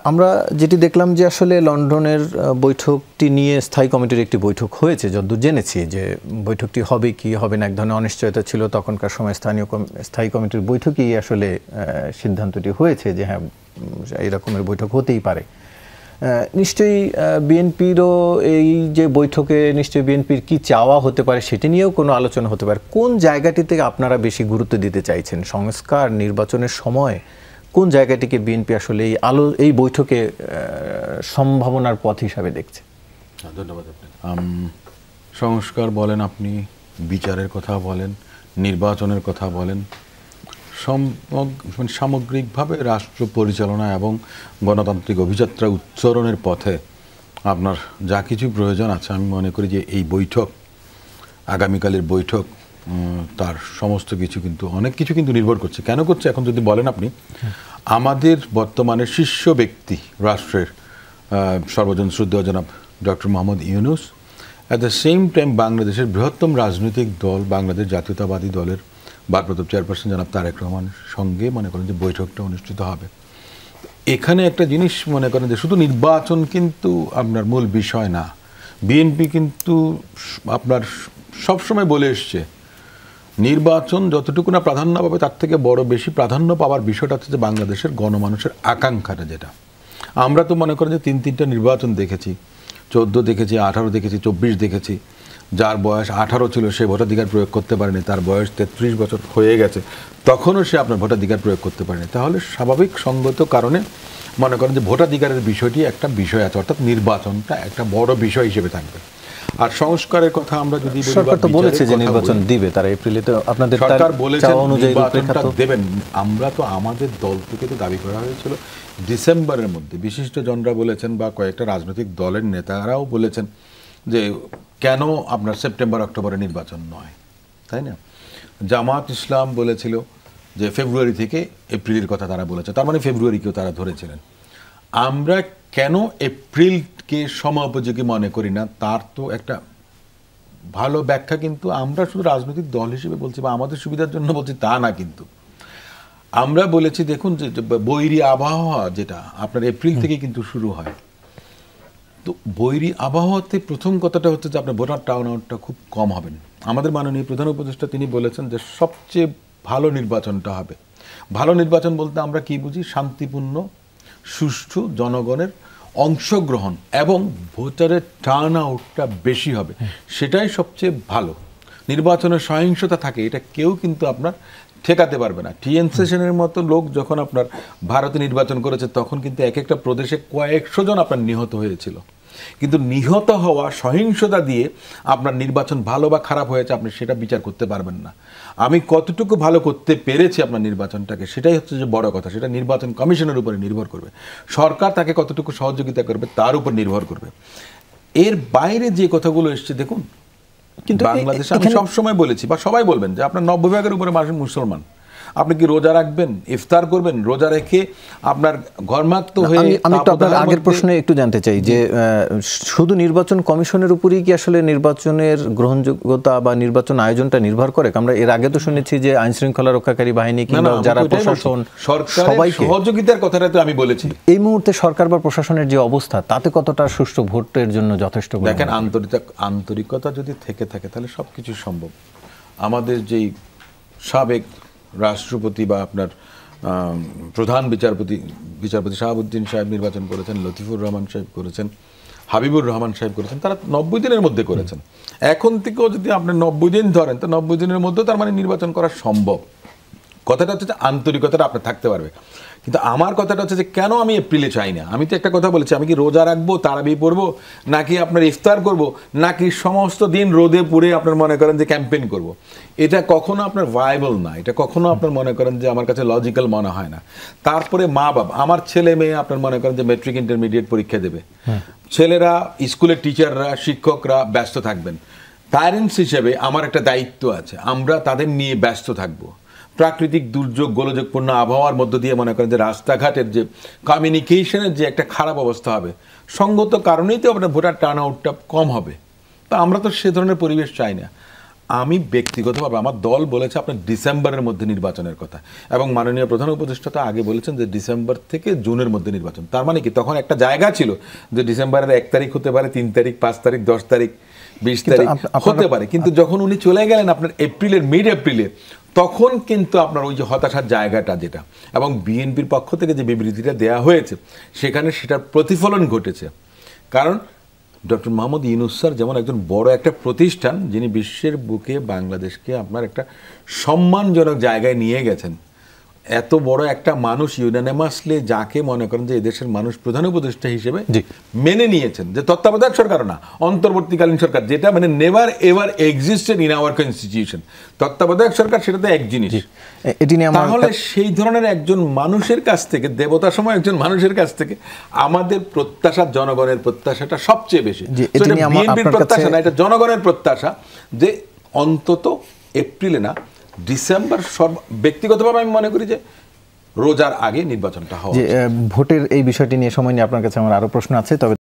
আমরা যেটি দেখলাম যে আসলে লন্ডনের বৈঠকটি নিয়ে স্থায়ী কমিটির একটি বৈঠক হয়েছে, যতদূর জেনেছি যে বৈঠকটি হবে কি হবে না এক ধরনের অনিশ্চয়তা ছিল। তখনকার সময় স্থায়ী কমিটির বৈঠকই আসলে সিদ্ধান্তটি হয়েছে যে হ্যাঁ এই রকমের বৈঠক হতেই পারে। নিশ্চয়ই বিএনপিরও এই যে বৈঠকে নিশ্চয়ই বিএনপির কি চাওয়া হতে পারে সেটি নিয়েও কোনো আলোচনা হতে পারে। কোন জায়গাটিতে আপনারা বেশি গুরুত্ব দিতে চাইছেন? সংস্কার, নির্বাচনের সময় কোন জায়গাটিকে বিএনপি আসলে এই বৈঠকে সম্ভাবনার পথ হিসাবে দেখছে? ধন্যবাদ আপনাকে। সংস্কার বলেন, আপনি বিচারের কথা বলেন, নির্বাচনের কথা বলেন, সামগ্রিকভাবে রাষ্ট্র পরিচালনা এবং গণতান্ত্রিক অভিযাত্রা উচ্চারণের পথে আপনার যা কিছু প্রয়োজন আছে, আমি মনে করি যে এই বৈঠক, আগামীকালের বৈঠক, তার সমস্ত কিছু কিন্তু অনেক কিছু কিন্তু নির্ভর করছে। কেন করছে এখন যদি বলেন আপনি, আমাদের বর্তমানে শীর্ষ ব্যক্তি রাষ্ট্রের সর্বজন শ্রদ্ধেয় জনাব doctor Mohammad Yunus, at the same time বাংলাদেশের বৃহত্তম রাজনৈতিক দল বাংলাদেশ জাতীয়তাবাদী দলের ভারপ্রাপ্ত চেয়ারপারসন জনাব তারেক রহমানের সঙ্গে মনে করেন যে বৈঠকটা অনুষ্ঠিত হবে। এখানে একটা জিনিস মনে করেন যে শুধু নির্বাচন কিন্তু আপনার মূল বিষয় না। বিএনপি কিন্তু আপনার সবসময় বলে এসছে নির্বাচন যতটুকু না প্রাধান্য পাবে তার থেকে বড় বেশি প্রাধান্য পাওয়ার বিষয়টা হচ্ছে যে বাংলাদেশের গণমানুষের আকাঙ্ক্ষাটা, যেটা আমরা তো মনে করেন যে তিনটা নির্বাচন দেখেছি, 14 দেখেছি, 18 দেখেছি, 24 দেখেছি। যার বয়স 18 ছিল সে ভোটাধিকার প্রয়োগ করতে পারেনি, তার বয়স 33 বছর হয়ে গেছে, তখনও সে আপনার ভোটাধিকার প্রয়োগ করতে পারেনি। তাহলে স্বাভাবিক সঙ্গত কারণে মনে করেন যে ভোটাধিকারের বিষয়টি একটা বিষয় আছে, অর্থাৎ নির্বাচনটা একটা বড় বিষয় হিসেবে থাকবে। আর সংস্কারের কথা আমরা যদি সরকার তো বলেছে যে নির্বাচন দিবে, তারা এপ্রিলে, তো আপনাদের সরকার বলেছে নির্বাচনটা দেবেন। আমরা তো আমাদের দল থেকে তো দাবি করা হয়েছিল ডিসেম্বরের মধ্যে, বিশিষ্ট জনরা বলেছেন বা কয়েকটা রাজনৈতিক দলের নেতারাও বলেছেন যে কেন আপনার সেপ্টেম্বর অক্টোবরে নির্বাচন নয়, তাই না? জামাত ইসলাম বলেছিল যে ফেব্রুয়ারি থেকে এপ্রিলের কথা তারা বলেছে, তার মানে ফেব্রুয়ারিকেও তারা ধরেছিলেন। আমরা কেন এপ্রিলকে সময়োপযোগী মনে করি না, তার তো একটা ভালো ব্যাখ্যা কিন্তু আমরা শুধু রাজনৈতিক দল হিসেবে বলছি বা আমাদের সুবিধার জন্য বলছি তা না। কিন্তু আমরা বলেছি দেখুন যে বৈরী আবহাওয়া যেটা আপনার এপ্রিল থেকে কিন্তু শুরু হয়, তো বৈরী আবহাওয়াতে প্রথম কথাটা হচ্ছে যে আপনার ভোটার টার্ন আউটটা খুব কম হবেন। আমাদের মাননীয় প্রধান উপদেষ্টা তিনি বলেছেন যে সবচেয়ে ভালো নির্বাচনটা হবে। ভালো নির্বাচন বলতে আমরা কি বুঝি? শান্তিপূর্ণ, সুষ্ঠু, জনগণের অংশগ্রহণ এবং ভোটারের টার্ন আউটটা বেশি হবে, সেটাই সবচেয়ে ভালো। নির্বাচনের সহিংসতা থাকে, এটা কেউ কিন্তু আপনার ঠেকাতে পারবে না। টিএন সেশনের মতো লোক যখন আপনার ভারতে নির্বাচন করেছে তখন কিন্তু এক একটা প্রদেশে কয়েকশো জন আপনার নিহত হয়েছিল। কিন্তু নিহত হওয়া সহিংসতা দিয়ে আপনার নির্বাচন ভালো বা খারাপ হয়েছে আপনি সেটা বিচার করতে পারবেন না। আমি কতটুকু ভালো করতে পেরেছি আপনার নির্বাচনটাকে, সেটাই হচ্ছে যে বড় কথা। সেটা নির্বাচন কমিশনের উপরে নির্ভর করবে, সরকার তাকে কতটুকু সহযোগিতা করবে তার উপর নির্ভর করবে। এর বাইরে যে কথাগুলো এসছে দেখুন, কিন্তু বাংলাদেশে আমি সবসময় বলেছি বা সবাই বলবেন যে আপনার 90% উপরে মানুষ মুসলমান, আপনি কি রোজা রাখবেন, ইফতার করবেন, রোজা রেখে আপনার ঘরমাক্ত হয়ে? আমি তো আপনার আগের প্রশ্নে একটু জানতে চাই যে শুধু নির্বাচন কমিশনের উপরেই কি আসলে নির্বাচনের গ্রহণযোগ্যতা বা নির্বাচন আয়োজনটা নির্ভর করে? আমরা এর আগে তো শুনেছি যে আইন শৃঙ্খলা রক্ষাকারী বাহিনী কিংবা যারা প্রশাসন, সবাই সহযোগিতার কথাটা তো আমি বলেছি। এই মুহূর্তে সরকার বা প্রশাসনের যে অবস্থা তাতে কতটা সুষ্ঠু ভোটের জন্য যথেষ্ট? দেখেন, আন্তরিকতা যদি থেকে থাকে তাহলে সবকিছু সম্ভব। আমাদের যেই সাবেক রাষ্ট্রপতি বা আপনার প্রধান বিচারপতি শাহাবুদ্দিন সাহেব নির্বাচন করেছেন, লতিফুর রহমান সাহেব করেছেন, হাবিবুর রহমান সাহেব করেছেন, তারা 90 দিনের মধ্যে করেছেন। এখন থেকেও যদি আপনি 90 দিন ধরেন তো 90 দিনের মধ্যে তার মানে নির্বাচন করা সম্ভব। কথাটা হচ্ছে যে আন্তরিকতাটা আপনার থাকতে পারবে। কিন্তু আমার কথাটা হচ্ছে যে কেন আমি এপ্রিলে চাই না। আমি তো একটা কথা বলেছি, আমি কি রোজা রাখবো, তারাবি পড়বো, নাকি আপনার ইফতার করব, নাকি সমস্ত দিন রোদে পুড়ে আপনার মনে করেন যে ক্যাম্পেইন করব? এটা কখনো আপনার ভায়াবল না, এটা কখনো আপনার মনে করেন যে আমার কাছে লজিক্যাল মনে হয় না। তারপরে মা বাবা, আমার ছেলে মেয়ে আপনার মনে করেন যে মেট্রিক ইন্টারমিডিয়েট পরীক্ষা দেবে, ছেলেরা, স্কুলের টিচাররা, শিক্ষকরা ব্যস্ত থাকবেন। প্যারেন্টস হিসেবে আমার একটা দায়িত্ব আছে, আমরা তাদের নিয়ে ব্যস্ত থাকবো। প্রাকৃতিক দুর্যোগ, গোলযোগপূর্ণ আবহাওয়ার মধ্য দিয়ে মনে করেন যে রাস্তাঘাটের যে কমিউনিকেশনের যে একটা খারাপ অবস্থা হবে, সঙ্গত কারণেই তো আপনার ভোটার টার্ন আউটটা কম হবে। তো আমরা তো সে ধরনের পরিবেশ চাই না। আমি ব্যক্তিগতভাবে আমার দল বলেছে আপনার ডিসেম্বরের মধ্যে নির্বাচনের কথা, এবং মাননীয় প্রধান উপদেষ্টা তো আগে বলেছেন যে ডিসেম্বর থেকে জুনের মধ্যে নির্বাচন। তার মানে কি তখন একটা জায়গা ছিল যে ডিসেম্বরের 1 তারিখ হতে পারে, 3 তারিখ, 5 তারিখ, 10 তারিখ, 20 তারিখ হতে পারে। কিন্তু যখন উনি চলে গেলেন আপনার এপ্রিলের মিড এপ্রিলে, তখন কিন্তু আপনার ওই যে হতাশার জায়গাটা যেটা, এবং বিএনপির পক্ষ থেকে যে বিবৃতিটা দেওয়া হয়েছে সেখানে সেটার প্রতিফলন ঘটেছে। কারণ ডক্টর মোহাম্মদ ইউনূস স্যার যেমন একজন বড় একটা প্রতিষ্ঠান, যিনি বিশ্বের বুকে বাংলাদেশকে আপনার একটা সম্মানজনক জায়গায় নিয়ে গেছেন, এত বড় একটা মানুষ ইউনানিমাসলি যাকে মনে করেন যে এদেশের মানুষ প্রধান উপদেষ্টা হিসেবে মেনে নিয়েছেন, যে তত্ত্বাবধায়ক সরকার না, অন্তর্বর্তীকালীন সরকার, যেটা মানে never ever existed in our constitution. তত্ত্বাবধায়ক সরকার সেটা তো এক জিনিস। তাহলে সেই ধরনের একজন মানুষের কাছ থেকে, দেবতা সময় একজন মানুষের কাছ থেকে আমাদের প্রত্যাশা, জনগণের প্রত্যাশাটা সবচেয়ে বেশি। বিএনপির প্রত্যাশা না, এটা জনগণের প্রত্যাশা যে অন্তত এপ্রিলে না ডিসেম্বর, ব্যক্তিগতভাবে আমি মনে করি যে রোজার আগে নির্বাচনটা হয়। ভোটের এই বিষয়টি নিয়ে সময় নিয়ে আপনার কাছে আমার আরো প্রশ্ন আছে, তবে